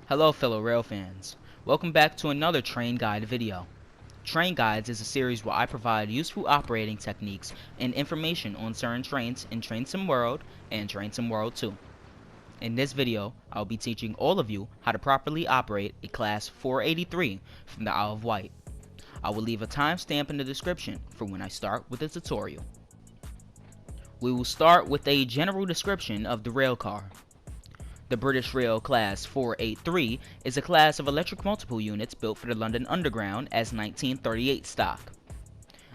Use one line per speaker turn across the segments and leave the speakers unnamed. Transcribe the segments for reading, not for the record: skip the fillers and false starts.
Hello fellow rail fans, welcome back to another train guide video. Train Guides is a series where I provide useful operating techniques and information on certain trains in Train Sim World and Train Sim World 2. In this video, I'll be teaching all of you how to properly operate a Class 483 from the Isle of Wight. I will leave a timestamp in the description for when I start with the tutorial. We will start with a general description of the rail car. The British Rail Class 483 is a class of electric multiple units built for the London Underground as 1938 stock.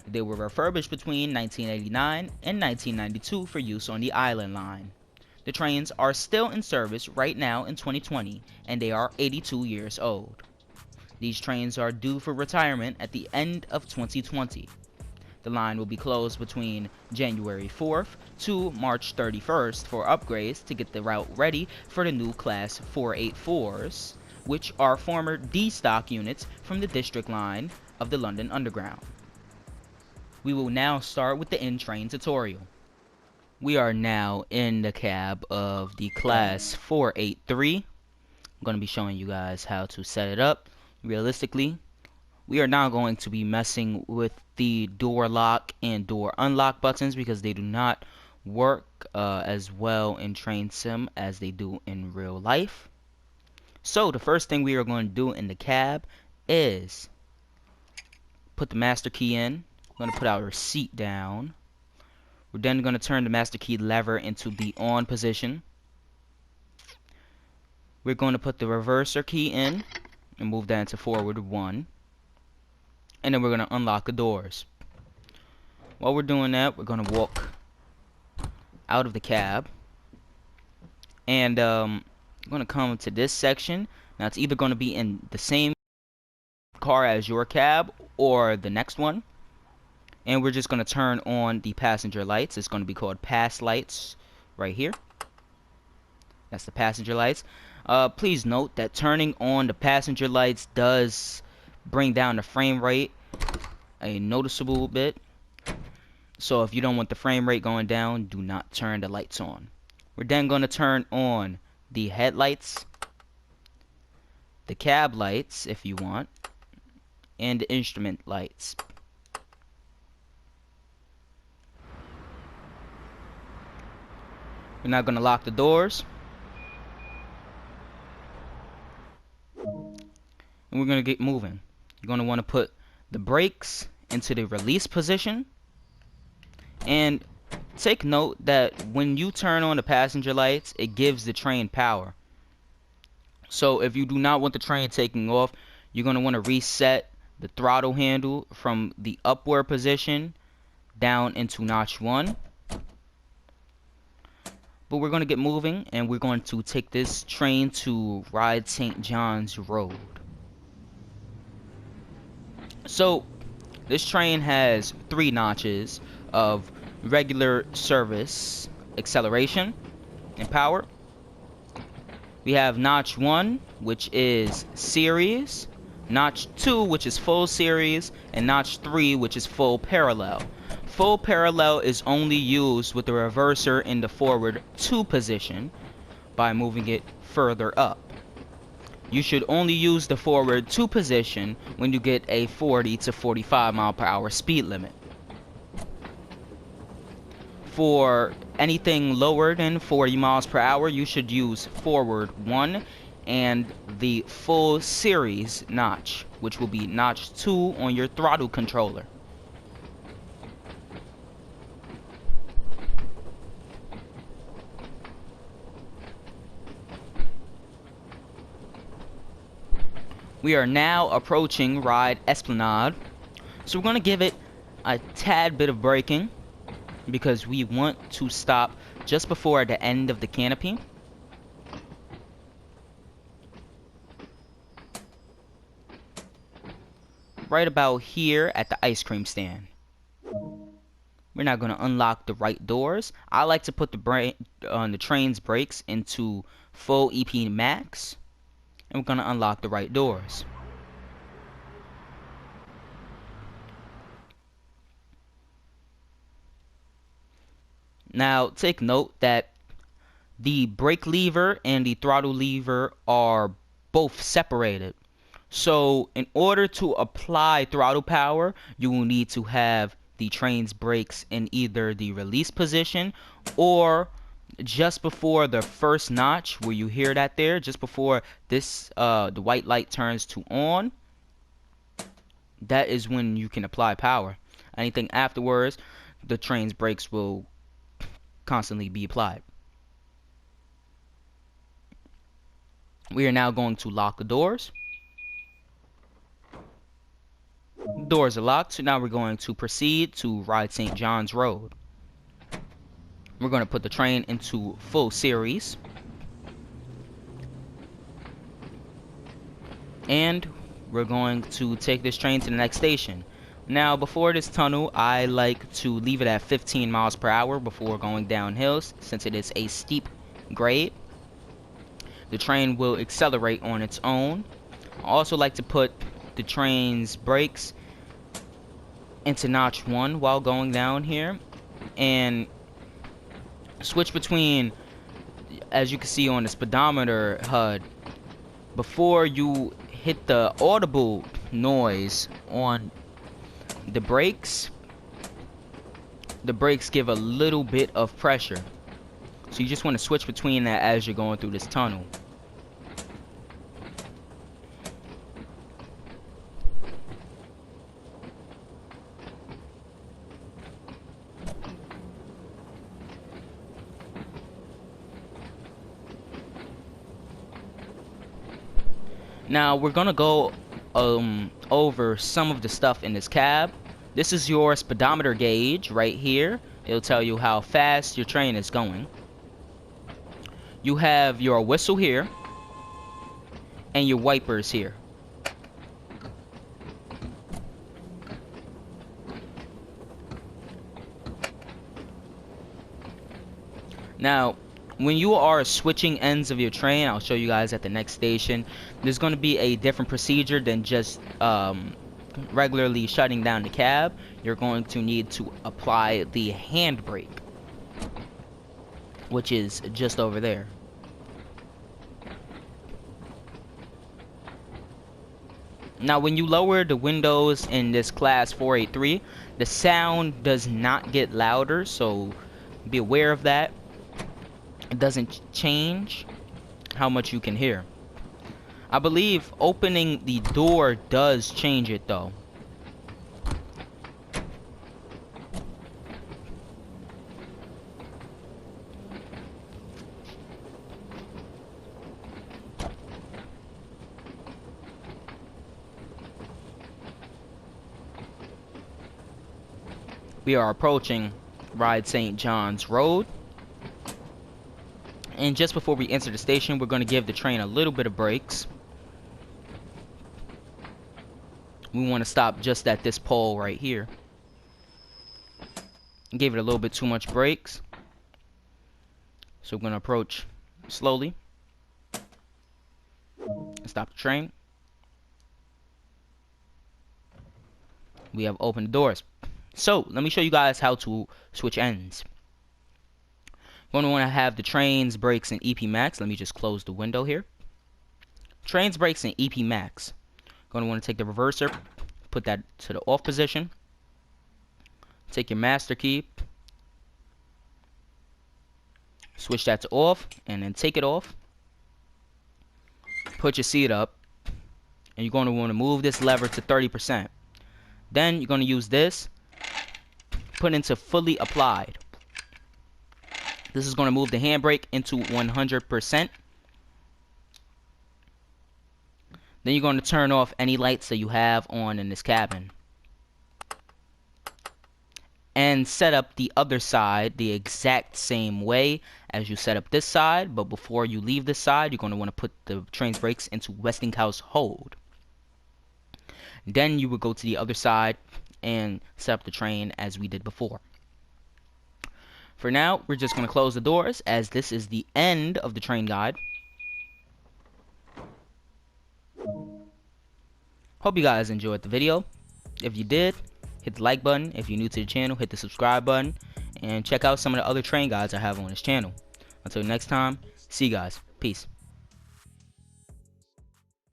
They were refurbished between 1989 and 1992 for use on the Island Line. The trains are still in service right now in 2020 and they are 82 years old. These trains are due for retirement at the end of 2020. The line will be closed between January 4th to March 31st for upgrades to get the route ready for the new Class 484s, which are former D-stock units from the District Line of the London Underground. We will now start with the in-train tutorial. We are now in the cab of the Class 483. I'm going to be showing you guys how to set it up realistically. We are now going to be messing with the door lock and door unlock buttons because they do not work as well in Train Sim as they do in real life. So the first thing we are going to do in the cab is put the master key in. We're going to put our seat down. We're then going to turn the master key lever into the on position. We're going to put the reverser key in and move that into forward 1. And then we're going to unlock the doors. While we're doing that, we're going to walk out of the cab. And we're going to come to this section. Now it's either going to be in the same car as your cab or the next one. And we're just going to turn on the passenger lights. It's going to be called pass lights right here. That's the passenger lights. Please note that turning on the passenger lights does bring down the frame rate a noticeable bit. So if you don't want the frame rate going down, do not turn the lights on. We're then going to turn on the headlights, the cab lights if you want, and the instrument lights. We're now going to lock the doors. And we're going to get moving. You're going to want to put the brakes into the release position. And take note that when you turn on the passenger lights, it gives the train power. So if you do not want the train taking off, you're going to want to reset the throttle handle from the upward position down into notch 1. But we're going to get moving and we're going to take this train to Ride St. John's Road. So this train has 3 notches of regular service acceleration and power. We have notch 1, which is series, notch 2, which is full series, and notch 3, which is full parallel. Full parallel is only used with the reverser in the forward 2 position by moving it further up. You should only use the forward 2 position when you get a 40 to 45 mile per hour speed limit. For anything lower than 40 miles per hour, you should use forward 1 and the full series notch, which will be notch 2 on your throttle controller. We are now approaching Ride Esplanade, so we're going to give it a tad bit of braking because we want to stop just before the end of the canopy. Right about here at the ice cream stand. We're now going to unlock the right doors. I like to put the train's brakes into full EP max. And we're going to unlock the right doors. Now take note that the brake lever and the throttle lever are both separated. So in order to apply throttle power, you will need to have the train's brakes in either the release position or just before the first notch, where you hear that there, just before this the white light turns to on. That is when you can apply power. Anything afterwards, the train's brakes will constantly be applied. We are now going to lock the doors. Doors are locked, so now we're going to proceed to ride St. John's Road. We're going to put the train into full series. And we're going to take this train to the next station. Now, before this tunnel, I like to leave it at 15 miles per hour before going downhill, since it is a steep grade. The train will accelerate on its own. I also like to put the train's brakes into notch 1 while going down here, and switch between, as you can see on the speedometer HUD, before you hit the audible noise on the brakes give a little bit of pressure, so you just want to switch between that as you're going through this tunnel. Now we're gonna go over some of the stuff in this cab. This is your speedometer gauge right here. It'll tell you how fast your train is going. You have your whistle here and your wipers here. Now, when you are switching ends of your train, I'll show you guys at the next station, there's going to be a different procedure than just regularly shutting down the cab. You're going to need to apply the handbrake, which is just over there. Now, when you lower the windows in this class 483, the sound does not get louder, so be aware of that. It doesn't change how much you can hear. I believe opening the door does change it though. We are approaching Ride St. John's Road. And just before we enter the station, we're going to give the train a little bit of brakes. We want to stop just at this pole right here. Gave it a little bit too much brakes. So we're going to approach slowly. Stop the train. We have opened the doors. So let me show you guys how to switch ends. Going to want to have the train's brakes in EP max. Let me just close the window here. Train's brakes in EP max. Going to want to take the reverser, put that to the off position. Take your master key, switch that to off, and then take it off. Put your seat up, and you're going to want to move this lever to 30%. Then you're going to use this, put into fully applied. This is going to move the handbrake into 100%. Then you're going to turn off any lights that you have on in this cabin. And set up the other side the exact same way as you set up this side. But before you leave this side, you're going to want to put the train's brakes into Westinghouse hold. Then you would go to the other side and set up the train as we did before. For now, we're just going to close the doors, as this is the end of the train guide. Hope you guys enjoyed the video. If you did, hit the like button. If you're new to the channel, hit the subscribe button. And check out some of the other train guides I have on this channel. Until next time, see you guys. Peace.